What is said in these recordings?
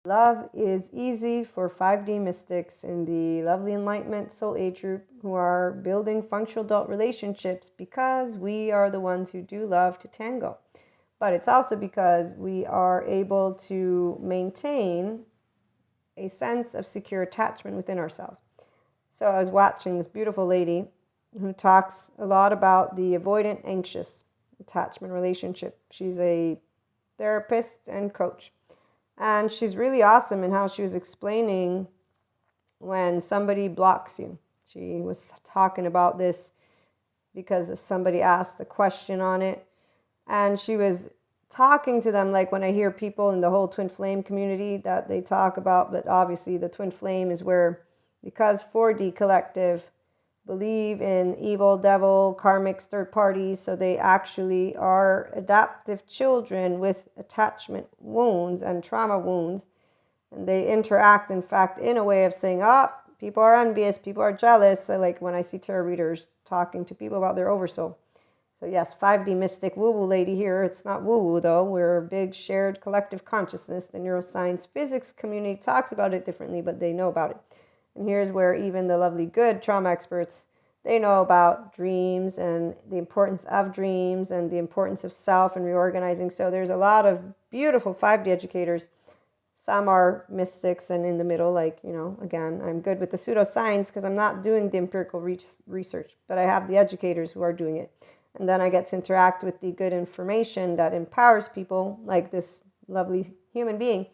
Love is easy for 5D mystics in the lovely Enlightenment soul age group who are building functional adult relationships because we are the ones who do love to tango. But it's also because we are able to maintain a sense of secure attachment within ourselves. So I was watching this beautiful lady who talks a lot about the avoidant anxious attachment relationship. She's a therapist and coach. And she's really awesome in how she was explaining when somebody blocks you. She was talking about this because somebody asked a question on it. And she was talking to them like when I hear people in the whole twin flame community that they talk about. But obviously the twin flame is where, because 4D collective believe in evil, devil, karmics, third parties, so they actually are adaptive children with attachment wounds and trauma wounds, and they interact, in fact, in a way of saying, people are envious, people are jealous. So like when I see tarot readers talking to people about their oversoul. So yes, 5D mystic woo-woo lady here. It's not woo-woo though. We're a big shared collective consciousness. The neuroscience physics community talks about it differently, but they know about it. And here's where even the lovely good trauma experts, they know about dreams and the importance of dreams and the importance of self and reorganizing. So there's a lot of beautiful 5D educators. Some are mystics and in the middle, like, again, I'm good with the pseudoscience because I'm not doing the empirical research, but I have the educators who are doing it. And then I get to interact with the good information that empowers people, like this lovely human being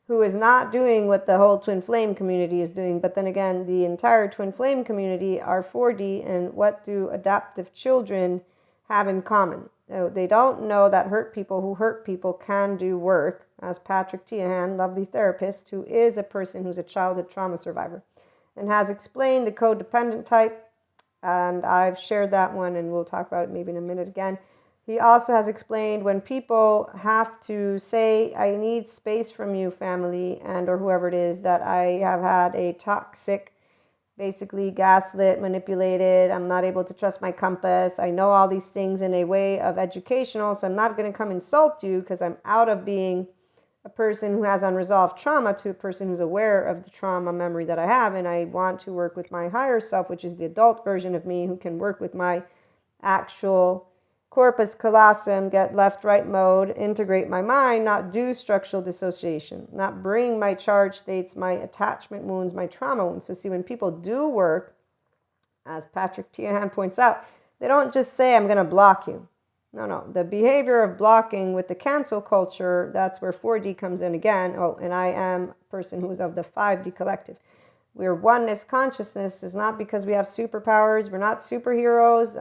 who is not doing what the whole twin flame community is doing. But then again, the entire twin flame community are 4D, and what do adaptive children have in common? They don't know that hurt people who hurt people can do work, as Patrick Teahan, lovely therapist, who is a person who's a childhood trauma survivor, and has explained the codependent type, and I've shared that one, and we'll talk about it maybe in a minute again. He also has explained when people have to say, I need space from you, family, and or whoever it is, that I have had a toxic, basically gaslit, manipulated, I'm not able to trust my compass, I know all these things in a way of educational, so I'm not going to come insult you because I'm out of being a person who has unresolved trauma to a person who's aware of the trauma memory that I have, and I want to work with my higher self, which is the adult version of me who can work with my actual corpus callosum, get left-right mode, integrate my mind, not do structural dissociation, not bring my charge states, my attachment wounds, my trauma wounds. So see, when people do work, as Patrick Teahan points out, they don't just say, I'm going to block you. No. The behavior of blocking with the cancel culture, that's where 4D comes in again. Oh, and I am a person who's of the 5D collective. We're oneness consciousness. Is not because we have superpowers. We're not superheroes.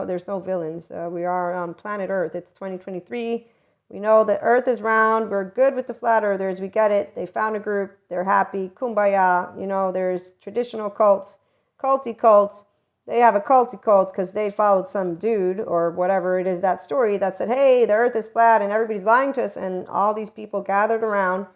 There's no villains. We are on planet Earth. It's 2023. We know that Earth is round. We're good with the flat earthers. We get it. They found a group. They're happy. Kumbaya. There's traditional cults, culty cults. They have a culty cult because they followed some dude or whatever it is, that story that said, hey, the Earth is flat and everybody's lying to us. And all these people gathered around.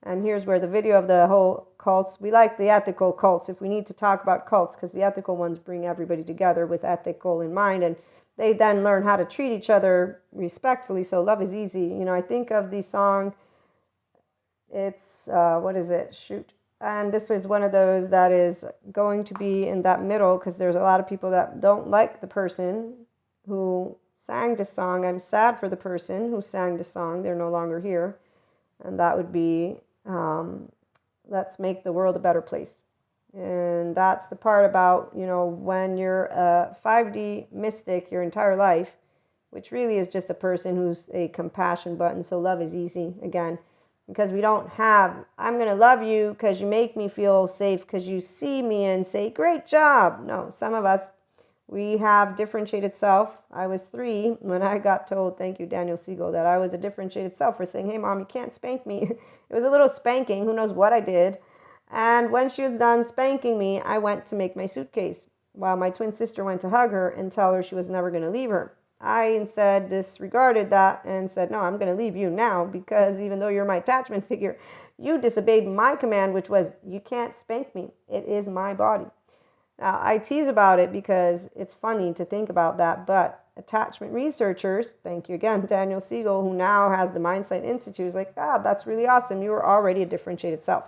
And here's where the video of the whole cults, we like the ethical cults if we need to talk about cults, because the ethical ones bring everybody together with ethical in mind, and they then learn how to treat each other respectfully. So love is easy. I think of the song, it's, what is it? Shoot. And this is one of those that is going to be in that middle, because there's a lot of people that don't like the person who sang the song. I'm sad for the person who sang the song. They're no longer here. And that would be, let's make the world a better place. And that's the part about, when you're a 5D mystic your entire life, which really is just a person who's a compassion button. So love is easy, again, because we don't have, I'm going to love you because you make me feel safe, because you see me and say, great job. No, some of us, we have differentiated self. I was 3 when I got told, thank you, Daniel Siegel, that I was a differentiated self for saying, hey, Mom, you can't spank me. It was a little spanking. Who knows what I did. And when she was done spanking me, I went to make my suitcase while my twin sister went to hug her and tell her she was never going to leave her. I instead disregarded that and said, no, I'm going to leave you now, because even though you're my attachment figure, you disobeyed my command, which was, you can't spank me. It is my body. Now, I tease about it because it's funny to think about that, but attachment researchers, thank you again, Daniel Siegel, who now has the Mindsight Institute, is like, that's really awesome. You are already a differentiated self.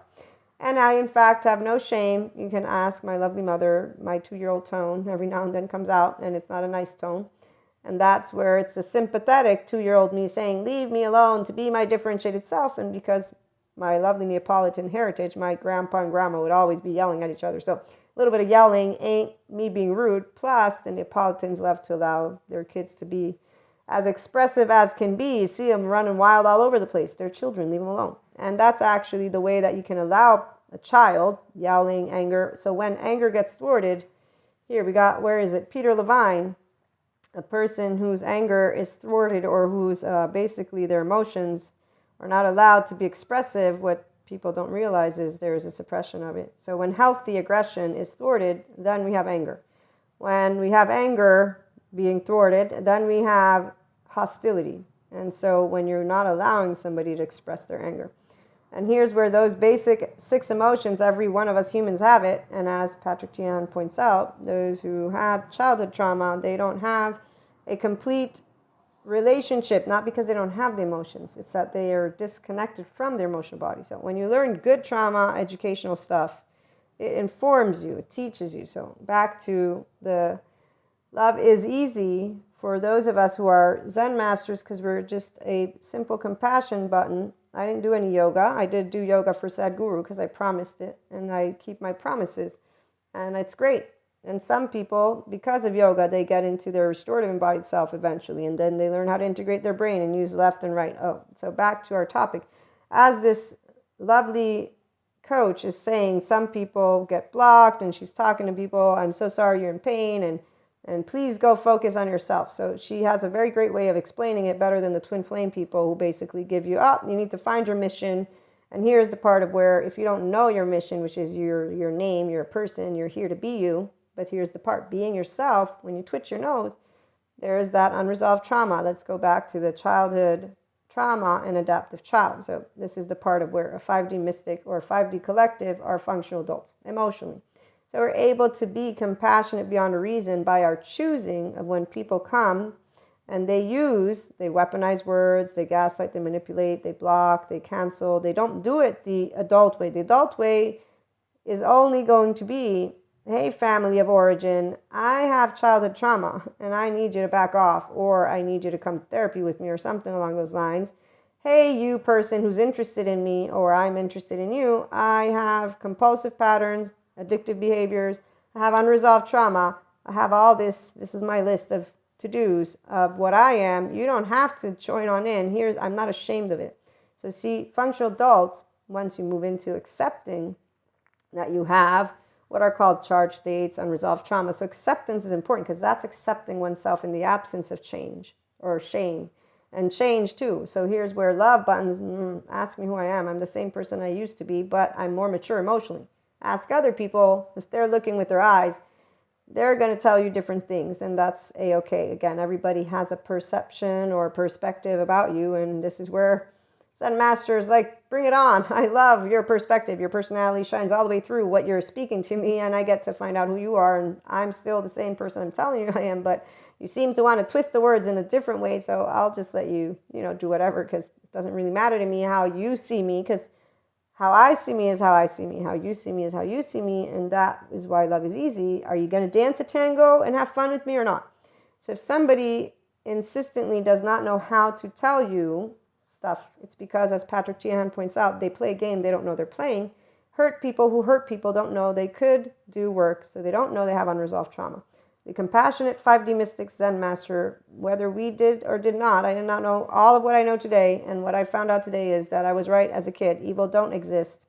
And I, in fact, have no shame. You can ask my lovely mother. My 2-year-old tone every now and then comes out, and it's not a nice tone. And that's where it's the sympathetic 2-year-old me saying, leave me alone to be my differentiated self. And because my lovely Neapolitan heritage, my grandpa and grandma would always be yelling at each other. So a little bit of yelling ain't me being rude. Plus, the Neapolitans love to allow their kids to be as expressive as can be. See them running wild all over the place. They're children, leave them alone. And that's actually the way that you can allow a child yelling, anger. So when anger gets thwarted, here we got, where is it? Peter Levine, a person whose anger is thwarted or whose basically their emotions are not allowed to be expressive. What people don't realize is there is a suppression of it. So when healthy aggression is thwarted, then we have anger. When we have anger being thwarted, then we have hostility. And so when you're not allowing somebody to express their anger. And here's where those basic 6 emotions, every one of us humans have it. And as Patrick Tian points out, those who had childhood trauma, they don't have a complete relationship, not because they don't have the emotions. It's that they are disconnected from their emotional body. So when you learn good trauma, educational stuff, it informs you, it teaches you. So back to the love is easy for those of us who are Zen masters, because we're just a simple compassion button. I didn't do any yoga. I did do yoga for Sadhguru because I promised it, and I keep my promises, and it's great. And some people, because of yoga, they get into their restorative embodied self eventually, and then they learn how to integrate their brain and use left and right. So back to our topic. As this lovely coach is saying, some people get blocked, and she's talking to people, I'm so sorry you're in pain, and please go focus on yourself. So she has a very great way of explaining it, better than the twin flame people who basically give you, you need to find your mission. And here's the part of where if you don't know your mission, which is your name, you're a person, you're here to be you. But here's the part, being yourself, when you twitch your nose, there is that unresolved trauma. Let's go back to the childhood trauma and adaptive child. So this is the part of where a 5D mystic or a 5D collective are functional adults, emotionally. So we're able to be compassionate beyond a reason by our choosing of when people come and they weaponize words, they gaslight, they manipulate, they block, they cancel. They don't do it the adult way. The adult way is only going to be, hey, family of origin, I have childhood trauma and I need you to back off, or I need you to come to therapy with me, or something along those lines. Hey, you person who's interested in me, or I'm interested in you, I have compulsive patterns, addictive behaviors, I have unresolved trauma, I have all this is my list of to-dos of what I am. You don't have to join on in. I'm not ashamed of it. So see, functional adults, once you move into accepting that you have what are called charged states, unresolved trauma. So acceptance is important because that's accepting oneself in the absence of change or shame. And change too. So here's where love buttons, ask me who I am. I'm the same person I used to be, but I'm more mature emotionally. Ask other people, if they're looking with their eyes, they're going to tell you different things, and that's a-okay. Again, everybody has a perception or perspective about you, and this is where Zen Masters bring it on. I love your perspective. Your personality shines all the way through what you're speaking to me, and I get to find out who you are, and I'm still the same person I'm telling you I am, but you seem to want to twist the words in a different way, so I'll just let you, do whatever, because it doesn't really matter to me how you see me, because how I see me is how I see me. How you see me is how you see me. And that is why love is easy. Are you going to dance a tango and have fun with me or not? So if somebody insistently does not know how to tell you stuff, it's because, as Patrick Tian points out, they play a game they don't know they're playing. Hurt people who hurt people don't know they could do work, so they don't know they have unresolved trauma. The compassionate 5D mystic Zen master, whether we did or did not, I did not know all of what I know today. And what I found out today is that I was right as a kid. Evil don't exist.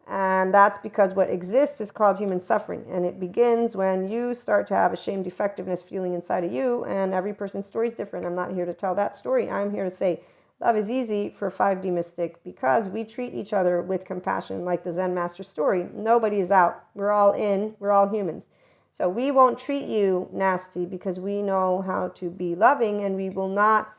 And that's because what exists is called human suffering. And it begins when you start to have a shame defectiveness feeling inside of you. And every person's story is different. I'm not here to tell that story. I'm here to say love is easy for 5D mystic because we treat each other with compassion, like the Zen master story. Nobody is out. We're all in. We're all humans. So we won't treat you nasty because we know how to be loving, and we will not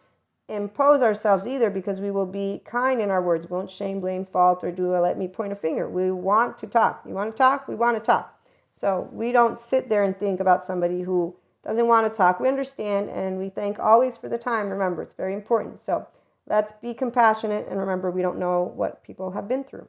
impose ourselves either because we will be kind in our words. We won't shame, blame, fault, or let me point a finger. We want to talk. You want to talk? We want to talk. So we don't sit there and think about somebody who doesn't want to talk. We understand, and we thank always for the time. Remember, it's very important. So let's be compassionate, and remember, we don't know what people have been through.